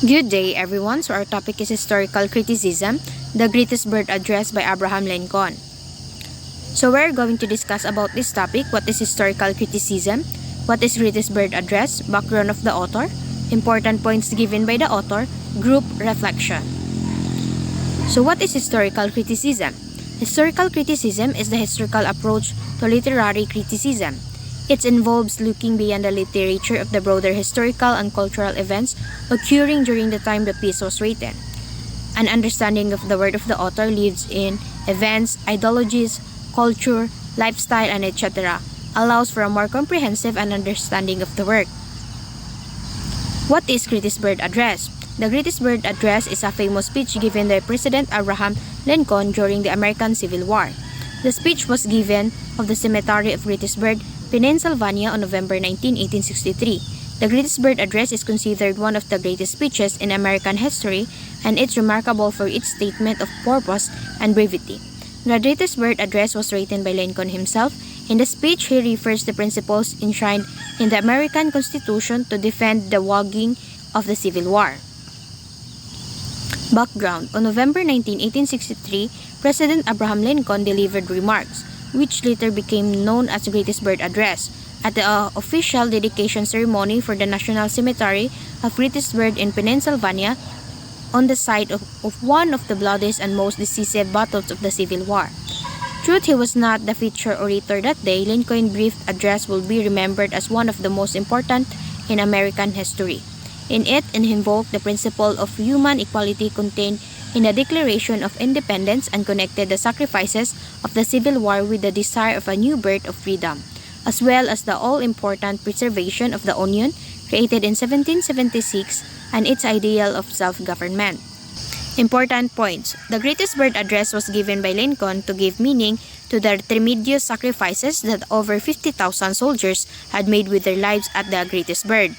Good day, everyone. So, our topic is historical criticism, the greatest birth address by Abraham Lincoln. So, we're going to discuss about this topic: what is historical criticism, what is greatest birth address, background of the author, important points given by the author, group reflection. So, what is historical criticism? Historical criticism is the historical approach to literary criticism. It involves looking beyond the literature of the broader historical and cultural events occurring during the time the piece was written. An understanding of the work of the author lives in events, ideologies, culture, lifestyle, and etc. allows for a more comprehensive and understanding of the work. What is Greatest Bird Address? The Greatest Bird Address is a famous speech given by President Abraham Lincoln during the American Civil War. The speech was given of the Cemetery of Gettysburg, Pennsylvania on November 19, 1863. The Greatest Bird Address is considered one of the greatest speeches in American history, and it's remarkable for its statement of purpose and brevity. The Greatest Bird Address was written by Lincoln himself. In the speech, he refers the principles enshrined in the American Constitution to defend the waging of the Civil War. Background: on November 19, 1863, President Abraham Lincoln delivered remarks, which later became known as the Greatest Bird Address, at the official dedication ceremony for the National Cemetery of Gettysburg in Pennsylvania, on the site of one of the bloodiest and most decisive battles of the Civil War. Truth he was not the feature orator that day, Lincoln's brief address will be remembered as one of the most important in American history. In it, he invoked the principle of human equality contained in the Declaration of Independence and connected the sacrifices of the Civil War with the desire of a new birth of freedom, as well as the all-important preservation of the Union created in 1776 and its ideal of self-government. Important points. The Greatest Bird Address was given by Lincoln to give meaning to the tremendous sacrifices that over 50,000 soldiers had made with their lives at the Greatest Bird.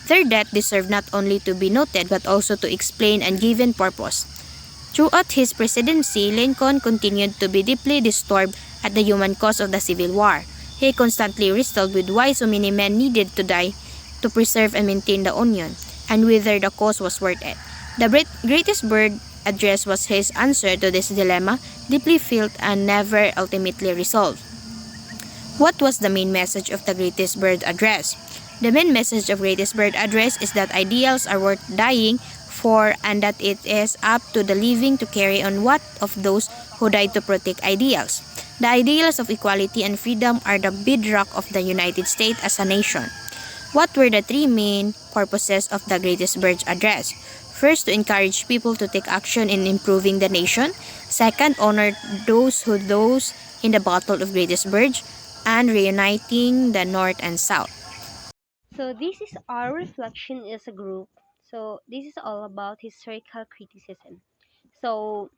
Their death deserved not only to be noted but also to explain and given purpose. Throughout his presidency, Lincoln continued to be deeply disturbed at the human cost of the Civil War. He constantly wrestled with why so many men needed to die to preserve and maintain the Union, and whether the cost was worth it. The Greatest Bird Address was his answer to this dilemma, deeply felt and never ultimately resolved. What was the main message of the Greatest Bird Address? The main message of Greatest Bird Address is that ideals are worth dying for and that it is up to the living to carry on what of those who died to protect ideals. The ideals of equality and freedom are the bedrock of the United States as a nation. What were the three main purposes of the Greatest Bird Address? First, to encourage people to take action in improving the nation. Second, honor those who those in the Battle of Gettysburg and reuniting the North and South. So this is our reflection as a group. So this is all about historical criticism. So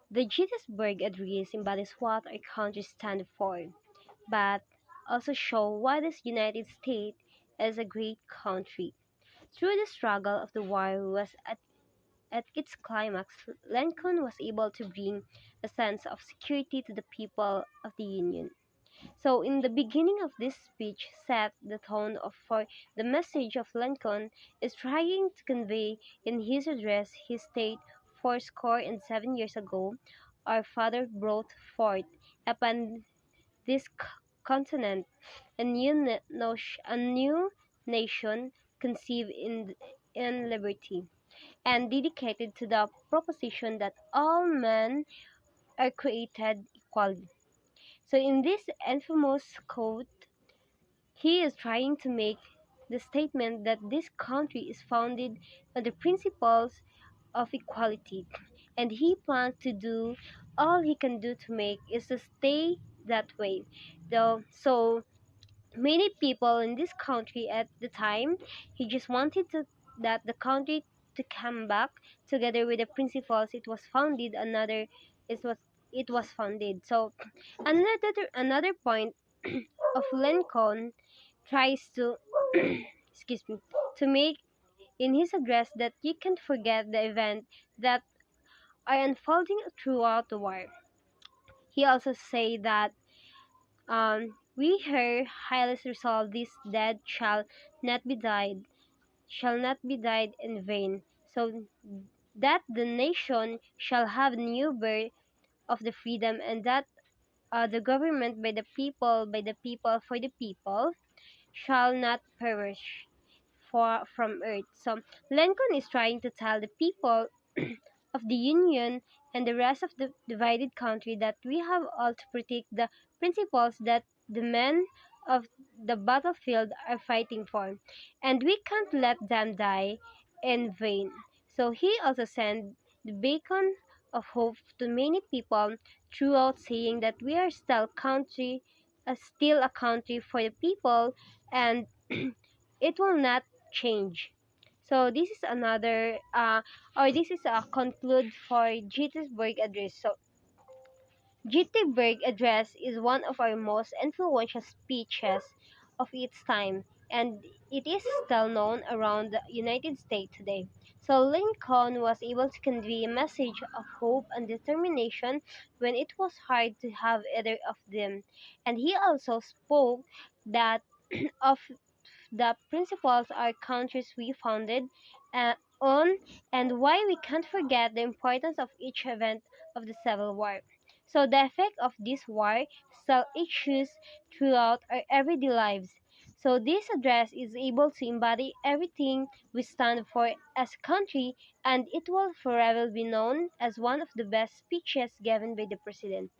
the Gettysburg Address embodies what our country stands for, but also show what is United States as a great country. Through the struggle of the war was at its climax, Lincoln was able to bring a sense of security to the people of the Union. So, in the beginning of this speech, set the tone for the message of Lincoln is trying to convey in his address. He stated, "Fourscore and 7 years ago, our father brought forth upon this continent a a new nation conceived in liberty, and dedicated to the proposition that all men are created equally." So, in this infamous quote, he is trying to make the statement that this country is founded on the principles of equality, and he plans to do all he can do to make is to stay that way. Though so many people in this country at the time, he just wanted to that the country to come back together with the principles it was it was founded. So another point of Lincoln tries to excuse me to make in his address that you can't forget the event that are unfolding throughout the war. He also say that we here highly resolve this dead not be died shall not be died in vain. So that the nation shall have new birth of the freedom, and that the government by the people, for the people, shall not perish from earth. So Lincoln is trying to tell the people of the Union and the rest of the divided country that we have all to protect the principles that the men of the battlefield are fighting for, and we can't let them die in vain. So he also sent the beacon of hope to many people throughout, saying that we are still a country for the people, and it will not change. So this is another this is a conclude for Gettysburg Address. So Gettysburg Address is one of our most influential speeches of its time, and it is still known around the United States today. So Lincoln was able to convey a message of hope and determination when it was hard to have either of them. And he also spoke that of the principles our countries we founded on, and why we can't forget the importance of each event of the Civil War. So the effect of this war still issues throughout our everyday lives. So this address is able to embody everything we stand for as a country, and it will forever be known as one of the best speeches given by the president.